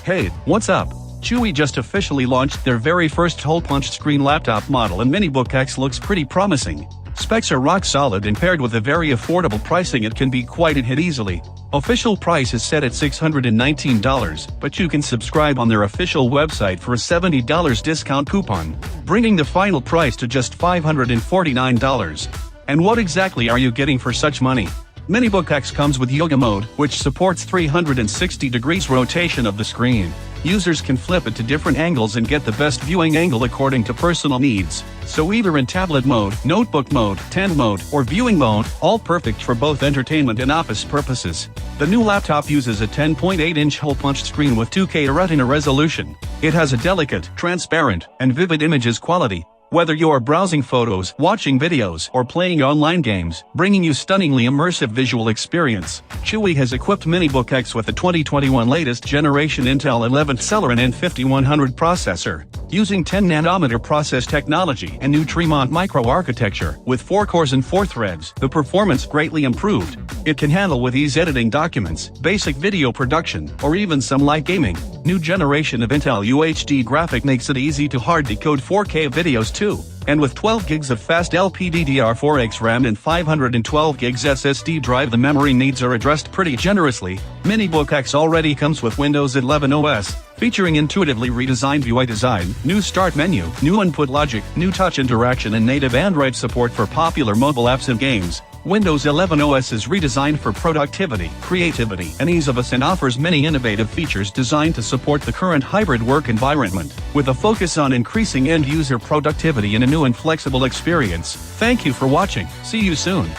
Hey, what's up? CHUWI just officially launched their very first hole-punched screen laptop model, and MiniBook X looks pretty promising. Specs are rock solid, and paired with a very affordable pricing, it can be quite a hit easily. Official price is set at $619, but you can subscribe on their official website for a $70 discount coupon, bringing the final price to just $549. And what exactly are you getting for such money? MiniBook X comes with Yoga Mode, which supports 360 degrees rotation of the screen. Users can flip it to different angles and get the best viewing angle according to personal needs. So either in tablet mode, notebook mode, tent mode, or viewing mode, all perfect for both entertainment and office purposes. The new laptop uses a 10.8-inch hole-punched screen with 2K Retina resolution. It has a delicate, transparent, and vivid images quality. Whether you're browsing photos, watching videos, or playing online games, bringing you stunningly immersive visual experience, CHUWI has equipped MiniBook X with the 2021 latest generation Intel 11th Celeron N5100 processor, using 10nm process technology and new Tremont microarchitecture. With 4 cores and 4 threads, the performance greatly improved. It can handle with ease editing documents, basic video production, or even some light gaming. New generation of Intel UHD graphic makes it easy to hard decode 4K videos too. And with 12 gigs of fast LPDDR4X RAM and 512 gigs SSD drive, the memory needs are addressed pretty generously. MiniBook X already comes with Windows 11 OS, featuring intuitively redesigned UI design, new start menu, new input logic, new touch interaction, and native Android support for popular mobile apps and games. Windows 11 OS is redesigned for productivity, creativity, and ease of use, and offers many innovative features designed to support the current hybrid work environment, with a focus on increasing end-user productivity and a new and flexible experience. Thank you for watching. See you soon.